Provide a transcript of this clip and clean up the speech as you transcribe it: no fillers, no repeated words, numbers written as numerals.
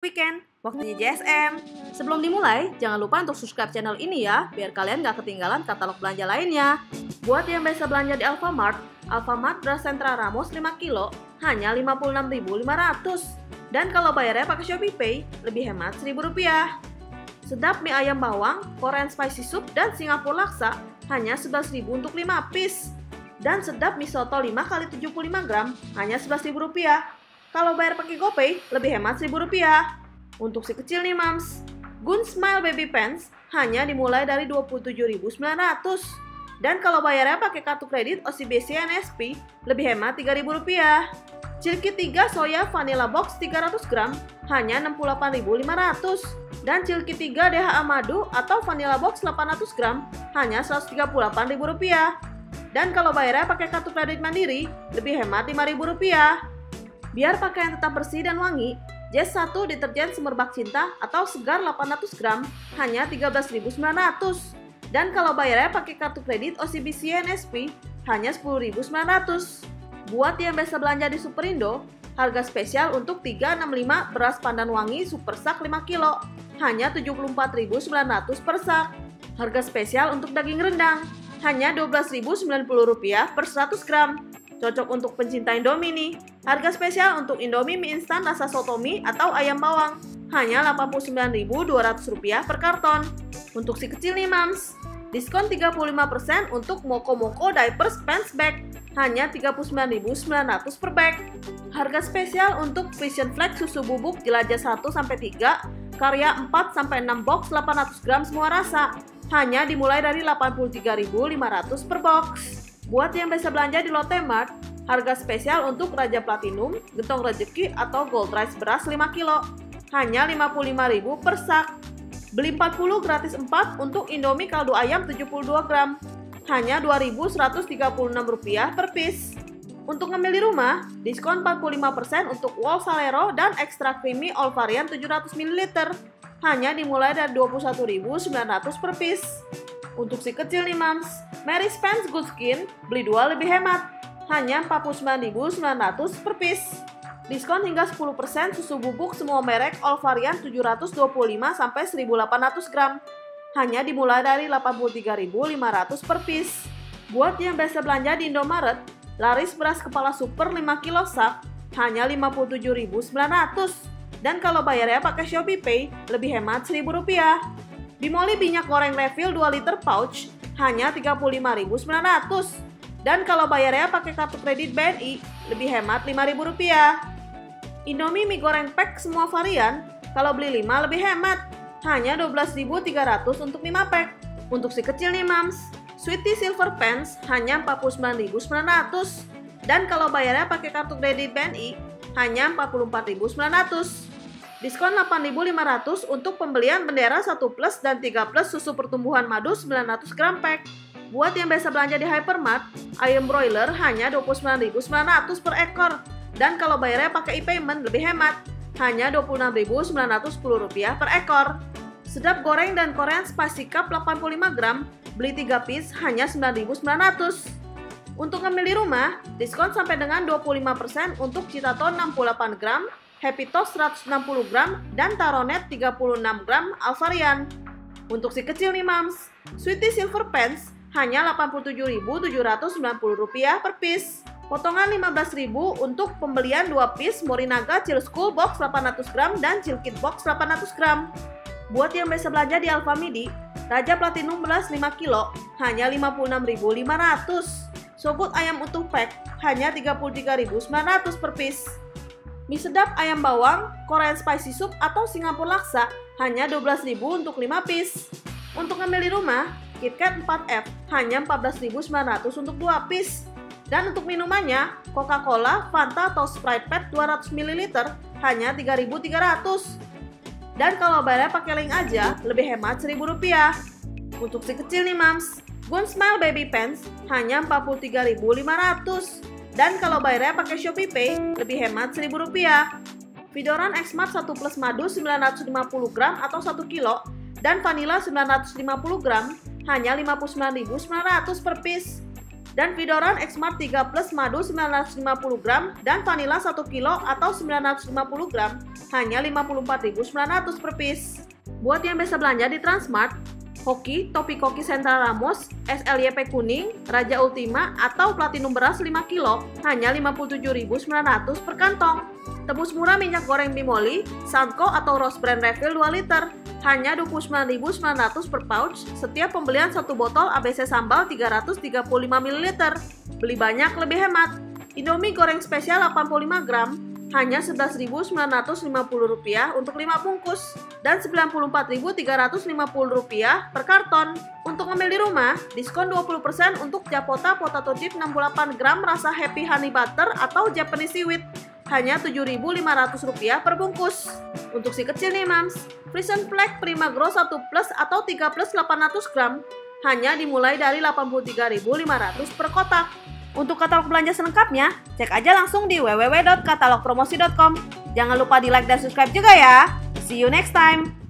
Weekend, waktunya JSM. Sebelum dimulai, jangan lupa untuk subscribe channel ini ya, biar kalian gak ketinggalan katalog belanja lainnya. Buat yang biasa belanja di Alfamart beras Sentra Ramos 5 kilo hanya 56.500. Dan kalau bayarnya pakai ShopeePay, lebih hemat Rp1.000. Sedap mie ayam bawang, Korean spicy soup, dan Singapura laksa hanya 11.000 untuk 5 piece. Dan sedap mie soto 5 x 75 gram hanya Rp11.000. Kalau bayar pakai GoPay, lebih hemat Rp1.000. Untuk si kecil nih mams, Gun Smile Baby Pants hanya dimulai dari Rp27.900. Dan kalau bayarnya pakai kartu kredit OCBC NSP, lebih hemat Rp3.000. Cilki 3 soya vanilla box 300 gram hanya Rp68.500. Dan Cilki 3 DHA madu atau vanilla box 800 gram hanya Rp138.000. Dan kalau bayarnya pakai kartu kredit Mandiri, lebih hemat Rp5.000. Biar pakaian tetap bersih dan wangi, Jazz 1 deterjen semerbak cinta atau segar 800 gram hanya Rp13.900. Dan kalau bayarnya pakai kartu kredit OCBC NSP hanya Rp10.900. Buat yang biasa belanja di Superindo, harga spesial untuk 365 beras pandan wangi super sak 5 kilo hanya Rp74.900 per sak. Harga spesial untuk daging rendang hanya Rp12.090 per 100 gram. Cocok untuk pencinta Indomie nih. Harga spesial untuk Indomie mie instan rasa soto mie atau ayam bawang hanya Rp89.200 per karton. Untuk si kecil nih mams, diskon 35% untuk Moko Moko diapers pants bag hanya Rp39.900 per bag. Harga spesial untuk Vision Flex susu bubuk jelajah 1-3 karya 4-6 box 800 gram semua rasa hanya dimulai dari Rp83.500 per box. Buat yang biasa belanja di Lotte Mart, harga spesial untuk Raja Platinum, Gentong Rezeki atau Gold Rice beras 5 kilo hanya Rp55.000 per sak. Beli 40 gratis 4 untuk Indomie kaldu ayam 72 gram hanya Rp2.136 per piece. Untuk ngemil di rumah, diskon 45% untuk Wall Salero dan Extra Creamy All Varian 700 ml hanya dimulai dari Rp21.900 per piece. Untuk si kecil nih mams, Mary's Pants Good Skin beli 2 lebih hemat hanya Rp49.900 per piece. Diskon hingga 10% susu bubuk semua merek all varian 725-1.800 gram hanya dimulai dari Rp83.500 per piece. Buat yang biasa belanja di Indomaret, laris beras kepala super 5 kilo sak hanya Rp57.900. Dan kalau bayarnya pakai ShopeePay, lebih hemat Rp1.000. Di Moli minyak goreng refill 2 liter pouch hanya Rp35.900. Dan kalau bayarnya pakai kartu kredit BNI, lebih hemat Rp5.000. Indomie mie goreng pack semua varian, kalau beli 5 lebih hemat, hanya Rp12.300 untuk 5 pack. Untuk si kecil nih mams, Sweetie Silver Pants hanya Rp49.900. Dan kalau bayarnya pakai kartu kredit BNI, hanya Rp44.900. Diskon Rp8.500 untuk pembelian bendera 1 plus dan 3 plus susu pertumbuhan madu 900 gram pack. Buat yang biasa belanja di Hypermart, ayam broiler hanya Rp29.900 per ekor. Dan kalau bayarnya pakai e-payment lebih hemat, hanya Rp26.910 per ekor. Sedap goreng dan Korean spicy cup 85 gram, beli 3 piece hanya Rp9.900. Untuk ngemil di rumah, diskon sampai dengan 25% untuk Citaton 68 gram, Happy Toast 160 gram, dan Taronet 36 gram Alvarian. Untuk si kecil nih mams, Sweetie Silver Pants hanya Rp87.790 per piece. Potongan Rp15.000 untuk pembelian 2 piece Morinaga Chill School Box 800 gram dan Chill Kid Box 800 gram. Buat yang biasa belanja di Alfamidi, Raja Platinum beras 5 kilo hanya Rp56.500. Sobut ayam utuh pack hanya Rp33.900 per piece. Mie sedap ayam bawang, Korean spicy soup atau Singapura laksa hanya Rp12.000 untuk 5 piece. Untuk ngambil di rumah, KitKat 4F hanya Rp14.900 untuk 2 piece. Dan untuk minumannya, Coca-Cola, Fanta atau Sprite Pet 200 ml hanya Rp3.300. Dan kalau bayarnya pakai link aja, lebih hemat Rp1.000. Untuk si kecil nih mams, Gun Smile Baby Pants hanya Rp43.500. Dan kalau bayarnya pakai ShopeePay, lebih hemat Rp1.000. Vidoran X-Mart 1 plus madu 950 gram atau 1 kilo dan vanila 950 gram hanya Rp59.900 per piece. Dan Vidoran X-Mart 3 plus madu 950 gram dan vanila 1 kilo atau 950 gram hanya 54.900 per piece. Buat yang biasa belanja di Transmart, Hoki, topi koki Central Ramos, SLYP kuning, Raja Ultima, atau Platinum beras 5 kilo, hanya 57.900 per kantong. Tebus murah minyak goreng Bimoli, Sanko atau Rose Brand Refill 2 liter, hanya 29.900 per pouch setiap pembelian satu botol ABC sambal 335 ml. Beli banyak lebih hemat. Indomie goreng spesial 85 gram, hanya Rp11.950 untuk 5 bungkus dan Rp94.350 per karton. Untuk ngambil di rumah, diskon 20% untuk Japota Potato Chip 68 gram rasa Happy Honey Butter atau Japanese Seaweed, hanya Rp7.500 per bungkus. Untuk si kecil nih mams, Frisian Flag Prima Grow 1 plus atau 3 plus 800 gram, hanya dimulai dari Rp83.500 per kotak. Untuk katalog belanja selengkapnya, cek aja langsung di www.katalogpromosi.com. Jangan lupa di like dan subscribe juga ya. See you next time!